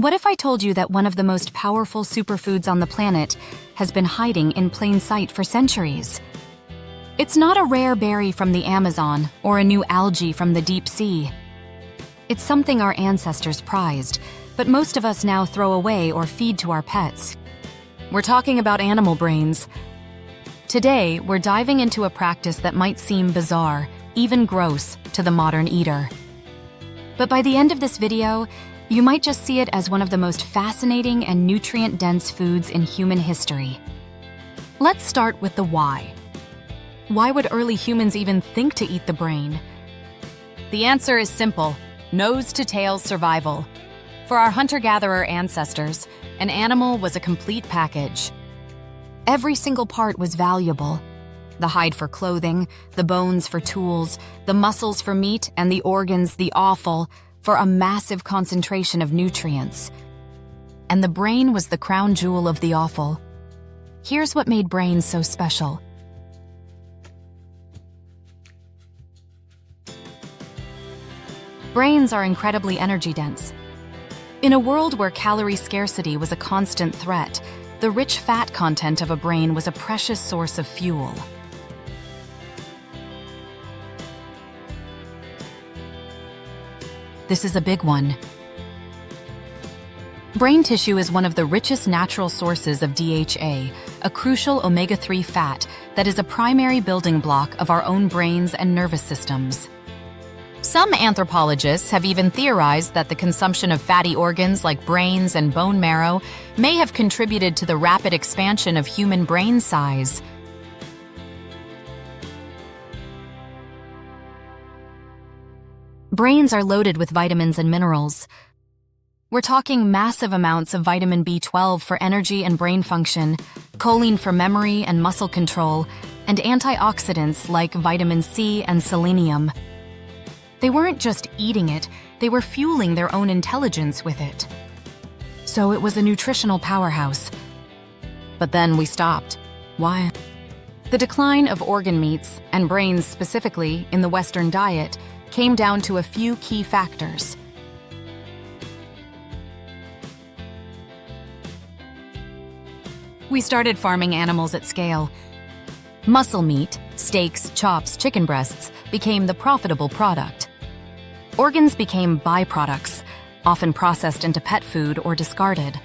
What if I told you that one of the most powerful superfoods on the planet has been hiding in plain sight for centuries? It's not a rare berry from the Amazon or a new algae from the deep sea. It's something our ancestors prized, but most of us now throw away or feed to our pets. We're talking about animal brains. Today, we're diving into a practice that might seem bizarre, even gross, to the modern eater. But by the end of this video, you might just see it as one of the most fascinating and nutrient-dense foods in human history. Let's start with the why. Why would early humans even think to eat the brain? The answer is simple: nose-to-tail survival. For our hunter-gatherer ancestors, an animal was a complete package. Every single part was valuable. The hide for clothing, the bones for tools, the muscles for meat, and the organs, the offal, for a massive concentration of nutrients. And the brain was the crown jewel of the offal. Here's what made brains so special. Brains are incredibly energy-dense. In a world where calorie scarcity was a constant threat, the rich fat content of a brain was a precious source of fuel. This is a big one. Brain tissue is one of the richest natural sources of DHA, a crucial omega-3 fat that is a primary building block of our own brains and nervous systems. Some anthropologists have even theorized that the consumption of fatty organs like brains and bone marrow may have contributed to the rapid expansion of human brain size. Brains are loaded with vitamins and minerals. We're talking massive amounts of vitamin B12 for energy and brain function, choline for memory and muscle control, and antioxidants like vitamin C and selenium. They weren't just eating it, they were fueling their own intelligence with it. So it was a nutritional powerhouse. But then we stopped. Why? The decline of organ meats, and brains specifically, in the Western diet came down to a few key factors. We started farming animals at scale. Muscle meat, steaks, chops, chicken breasts became the profitable product. Organs became byproducts, often processed into pet food or discarded.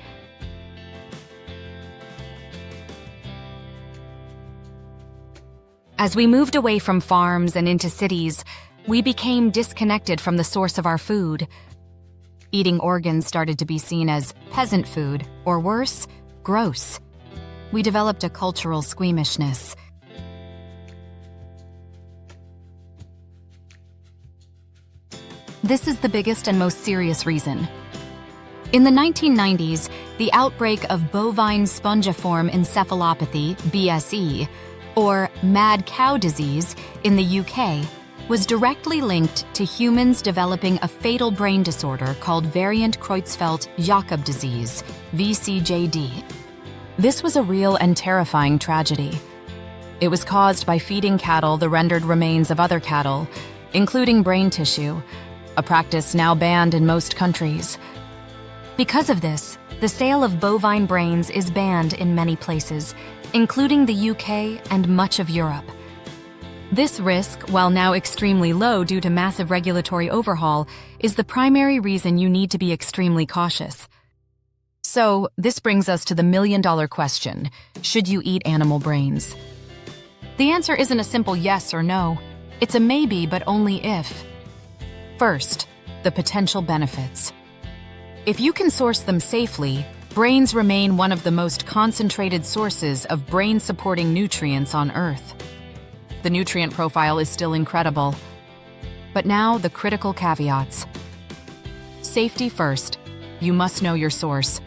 As we moved away from farms and into cities, we became disconnected from the source of our food. Eating organs started to be seen as peasant food, or worse, gross. We developed a cultural squeamishness. This is the biggest and most serious reason. In the 1990s, the outbreak of bovine spongiform encephalopathy, BSE, or mad cow disease in the UK, was directly linked to humans developing a fatal brain disorder called variant Creutzfeldt-Jakob disease, vCJD. This was a real and terrifying tragedy. It was caused by feeding cattle the rendered remains of other cattle, including brain tissue, a practice now banned in most countries. Because of this, the sale of bovine brains is banned in many places, including the UK and much of Europe. This risk, while now extremely low due to massive regulatory overhaul, is the primary reason you need to be extremely cautious. So, this brings us to the million-dollar question: should you eat animal brains? The answer isn't a simple yes or no. It's a maybe, but only if. First, the potential benefits. If you can source them safely, brains remain one of the most concentrated sources of brain-supporting nutrients on Earth. The nutrient profile is still incredible. But now, the critical caveats. Safety first. You must know your source.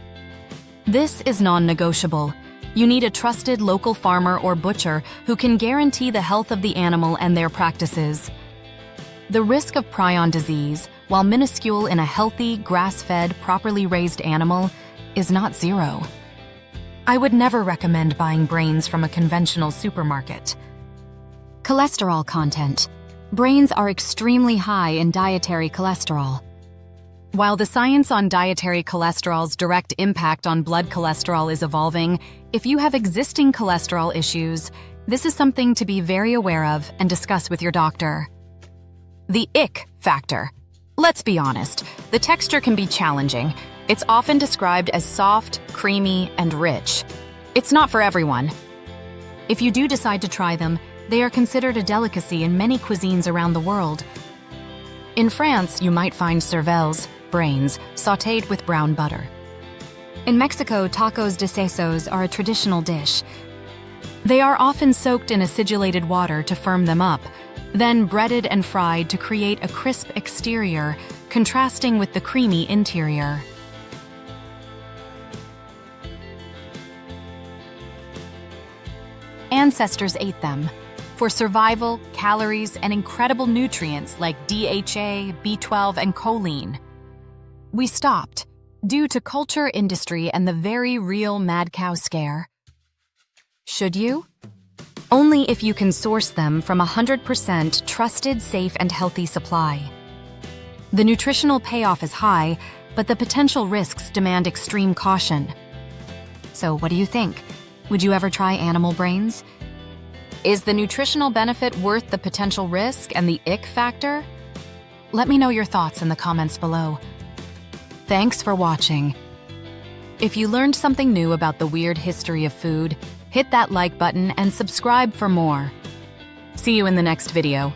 This is non-negotiable. You need a trusted local farmer or butcher who can guarantee the health of the animal and their practices. The risk of prion disease, while minuscule in a healthy, grass-fed, properly raised animal, is not zero. I would never recommend buying brains from a conventional supermarket. Cholesterol content. Brains are extremely high in dietary cholesterol. While the science on dietary cholesterol's direct impact on blood cholesterol is evolving, if you have existing cholesterol issues, this is something to be very aware of and discuss with your doctor. The ick factor. Let's be honest, the texture can be challenging. It's often described as soft, creamy, and rich. It's not for everyone. If you do decide to try them, they are considered a delicacy in many cuisines around the world. In France, you might find cervelles, brains, sautéed with brown butter. In Mexico, tacos de sesos are a traditional dish. They are often soaked in acidulated water to firm them up, then breaded and fried to create a crisp exterior, contrasting with the creamy interior. Ancestors ate them for survival, calories, and incredible nutrients like DHA, B12, and choline. We stopped due to culture, industry, and the very real mad cow scare. Should you? Only if you can source them from 100% trusted, safe, and healthy supply. The nutritional payoff is high, but the potential risks demand extreme caution. So what do you think? Would you ever try animal brains? Is the nutritional benefit worth the potential risk and the ick factor? Let me know your thoughts in the comments below. Thanks for watching. If you learned something new about the weird history of food, hit that like button and subscribe for more. See you in the next video.